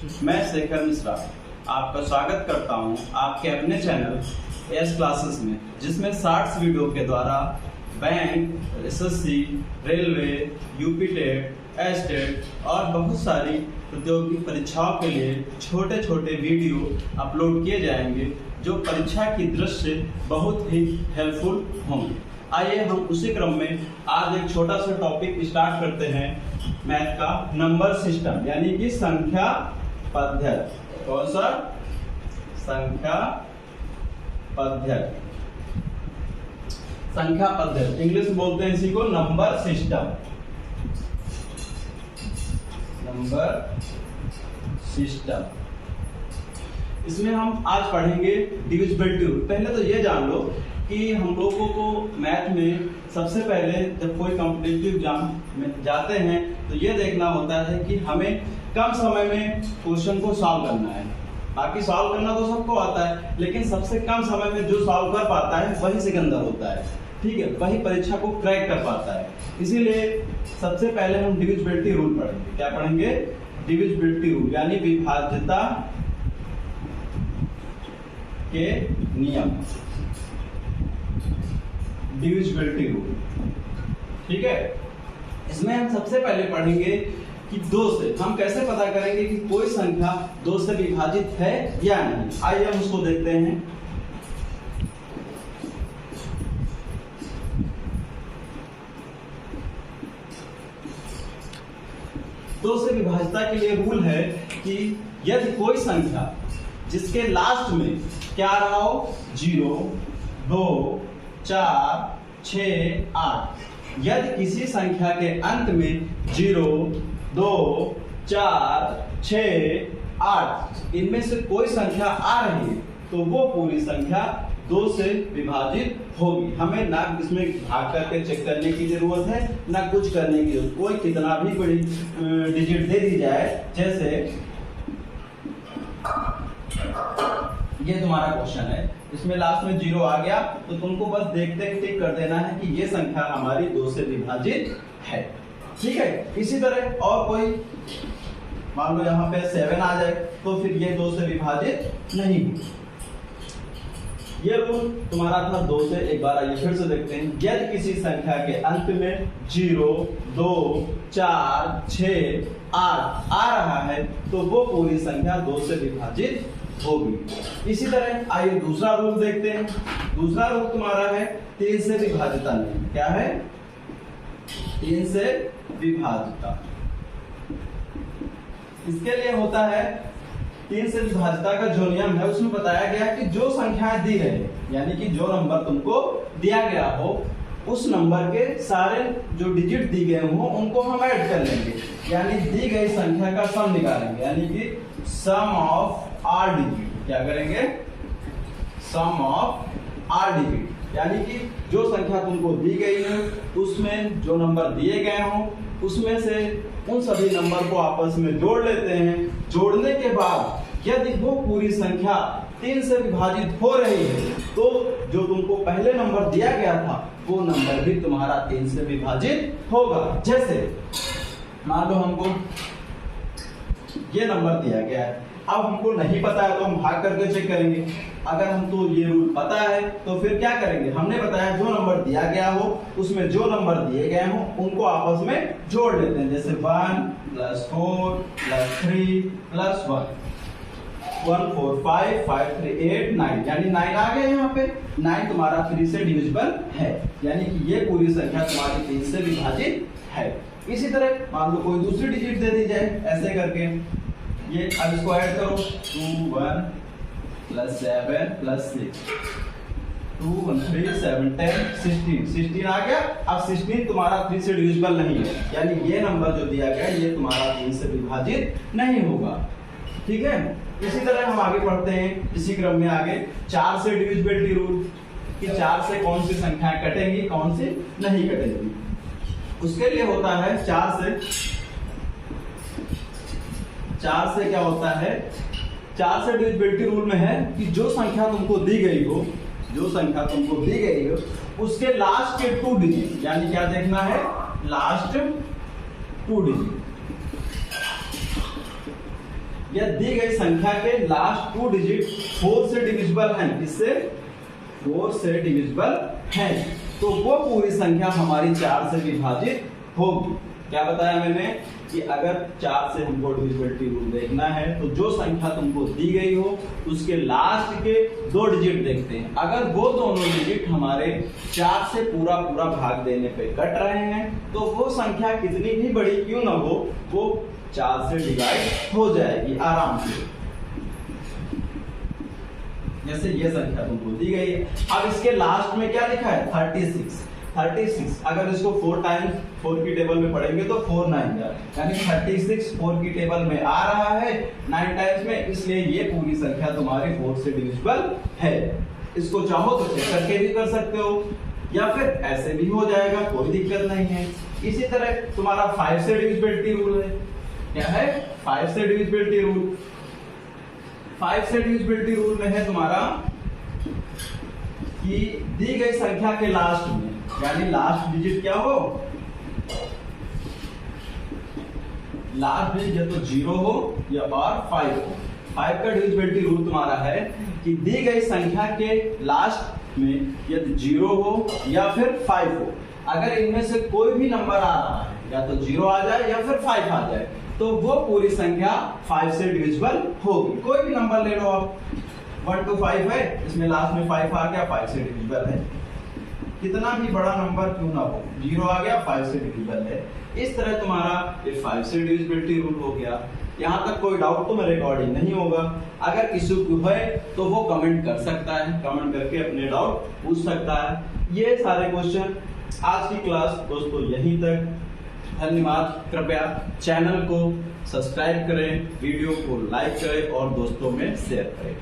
मैं शेखर मिश्रा आपका स्वागत करता हूं आपके अपने चैनल एस क्लासेस में, जिसमें शॉर्ट्स वीडियो के द्वारा bank, SSC, railway, UP TET, estate और बहुत सारी प्रतियोगी परीक्षाओं के लिए छोटे छोटे वीडियो अपलोड किए जाएंगे जो परीक्षा की दृष्टि से बहुत ही हेल्पफुल होंगे। आइए हम उसी क्रम में आज एक छोटा सा टॉपिक स्टार्ट करते हैं, मैथ का नंबर सिस्टम यानी कि संख्या पद्धति। कौन सा? संख्या पद्धति। संख्या पद्धति इंग्लिश में बोलते हैं इसी को नंबर सिस्टम। नंबर सिस्टम इसमें हम आज पढ़ेंगे डिविजिबिलिटी रूल। पहले तो ये जान लो कि हम लोगों को मैथ में सबसे पहले जब कोई कॉम्पिटिटिव एग्जाम में जाते हैं तो ये देखना होता है कि हमें कम समय में क्वेश्चन को सॉल्व करना है। बाकी सॉल्व करना तो सबको आता है, लेकिन सबसे कम समय में जो सॉल्व कर पाता है वही सिकंदर होता है। ठीक है, वही परीक्षा को क्रैक कर पाता है। इसीलिए सबसे पहले हम डिविजिबिलिटी रूल पढ़ेंगे। क्या पढ़ेंगे? डिविजिबिलिटी रूल यानी विभाज्यता के नियम, डिविजिबिलिटी रूल। ठीक है, इसमें हम सबसे पहले पढ़ेंगे कि 2 से हम कैसे पता करेंगे कि कोई संख्या 2 से विभाजित है या नहीं। आइए हम उसको देखते हैं। दो से विभाजिता के लिए रूल है कि यदि कोई संख्या जिसके लास्ट में क्या रहा हो 0, 2, 4, 6, 8, यदि किसी संख्या के अंत में 0, 2, 4, 6, 8 इनमें से कोई संख्या आ रही है तो वो पूरी संख्या 2 से विभाजित होगी। हमें ना इसमें भाग करके चेक करने की जरूरत है, ना कुछ करने की जरूरत। कोई कितना भी बड़ी डिजिट दे दी जाए, जैसे ये तुम्हारा क्वेश्चन है, इसमें लास्ट में 0 आ गया तो तुमको बस देखते ही टिक कर देना है कि ये संख्या हमारी 2 से विभाजित है। ठीक है, इसी तरह और कोई मान लो यहाँ पे 7 आ जाए तो फिर ये 2 से विभाजित नहीं होगी। ये रूल तुम्हारा था 2 से। एक बार आइए फिर से देखते हैं। यदि किसी संख्या के अंत में 0, 2, 4, 6, 8 आ रहा है तो वो पूरी संख्या 2 से विभाजित होगी। इसी तरह आइए दूसरा रूल देखते हैं। दूसरा रूल तुम्हारा है 3 से विभाजिता नियम। क्या है? 3 से विभाजिता। इसके लिए होता है 3 से विभाजिता का जो नियम है उसमें बताया गया कि जो संख्याएं दी गई यानी कि जो नंबर तुमको दिया गया हो उस नंबर के सारे जो डिजिट दी गए हो उनको हम ऐड कर लेंगे, यानी दी गई संख्या का सम निकालेंगे, यानी कि सम ऑफ आर डिजिट। क्या करेंगे? सम ऑफ आर डिजिट, यानी कि जो संख्या तुमको दी गई है उसमें जो नंबर दिए गए हो उसमें से उन सभी नंबर को आपस में जोड़ लेते हैं। जोड़ने के बाद यदि वो पूरी संख्या 3 से विभाजित हो रही है तो जो तुमको पहले नंबर दिया गया था वो नंबर भी तुम्हारा 3 से विभाजित होगा। जैसे मान लो हमको ये नंबर दिया गया है, अब हमको नहीं पता है तो हम भाग करके चेक करेंगे। अगर हमको ये रूल पता है तो फिर क्या करेंगे? हमने बताया जो नंबर दिया गया हो उसमें जो नंबर दिए गए हो उनको आपस में जोड़ लेते हैं। जैसे 1 + 4 + 3 + 1, 1 4 5 5 3 8 9, यानी 9 आ गया। यहाँ पे 9 तुम्हारा 3 से डिविजिबल है, यानी कि ये पूरी संख्या तुम्हारी 3 से विभाजित है। इसी तरह मान लो कोई दूसरी डिजिट दे दी जाए, ऐसे करके ये अब इसको ऐड करो 2 1 + 7 + 6, 2 1 3 7 10 16, 16 आ गया। अब 16 तुम्हारा 3 से डिविजिबल नहीं है, यानी ये नंबर जो दिया गया ये तुम्हारा 3 से विभाजित नहीं होगा। ठीक है, इसी तरह हम आगे बढ़ते हैं इसी क्रम में आगे 4 से डिविजिबिलिटी रूल कि 4 से कौन सी संख्याएं कटेंगी कौन सी नहीं कटेंगी। उसके लिए होता है 4 से क्या होता है? 4 से डिविजिबिलिटी रूल में है कि जो संख्या तुमको दी गई हो उसके लास्ट के 2 डिजिट, यानी क्या देखना है? Last 2 digit. या दी गई संख्या के लास्ट 2 डिजिट 4 से डिविजिबल हैं, किससे 4 से डिविजिबल हैं, तो वो पूरी संख्या हमारी 4 से विभाजित होगी। क्या बताया मैंने कि अगर 4 से हमको डिविजिबिलिटी रूल देखना है तो जो संख्या तुमको दी गई हो उसके लास्ट के 2 डिजिट देखते हैं। अगर वो दोनों डिजिट हमारे 4 से पूरा भाग देने पे कट रहे हैं तो वो संख्या कितनी भी बड़ी क्यों ना हो वो 4 से डिवाइड हो जाएगी आराम से। जैसे ये संख्या तुमको दी गई है, अब इसके लास्ट में क्या लिखा है 36। अगर इसको 4 टाइम्स 4 की टेबल में पढ़ेंगे तो 4 9 यानी 36 4 की टेबल में आ रहा है 9 टाइम्स में, इसलिए ये पूरी संख्या तुम्हारी 4 से डिविजिबल है। इसको चाहो तो चेक करके भी कर सकते हो या फिर ऐसे भी हो जाएगा, कोई दिक्कत नहीं है। इसी तरह तुम्हारा 5 से डिविजिबिलिटी रूल है। क्या है 5 से डिविजिबिलिटी रूल? 5 से डिविजिबिलिटी रूल में है तुम्हारा कि दी गई संख्या के लास्ट में यानी लास्ट डिजिट क्या हो, लास्ट डिजिट या तो 0 हो या और 5 हो। 5 का डिविजिबिलिटी रूल तुम्हारा है कि दी गई संख्या के लास्ट में यदि 0 हो या फिर 5 हो, अगर इनमें से कोई भी नंबर आ रहा है या तो 0 आ जाए या फिर 5 आ जाए तो वो पूरी संख्या 5 से डिविजिबल होगी। कोई भी नंबर ले लो आप, 1 to 5 है, इसमें लास्ट में 5 आ गया, 5 से डिविजिबल है। कितना भी बड़ा नंबर क्यों ना हो, 0 आ गया 5 से डिविजिबल है। इस तरह तुम्हारा ये 5 से डिविजिबिलिटी रूल हो गया। यहाँ तक कोई डाउट तो मेरे अकॉर्डिंग नहीं होगा। अगर किसी को है तो वो कमेंट कर सकता है, कमेंट करके अपने डाउट पूछ सकता है। ये सारे क्वेश्चन आज की क्लास दोस्तों यहीं तक। धन्यवाद। कृपया चैनल को सब्सक्राइब करें, वीडियो को लाइक करें और दोस्तों में शेयर करें।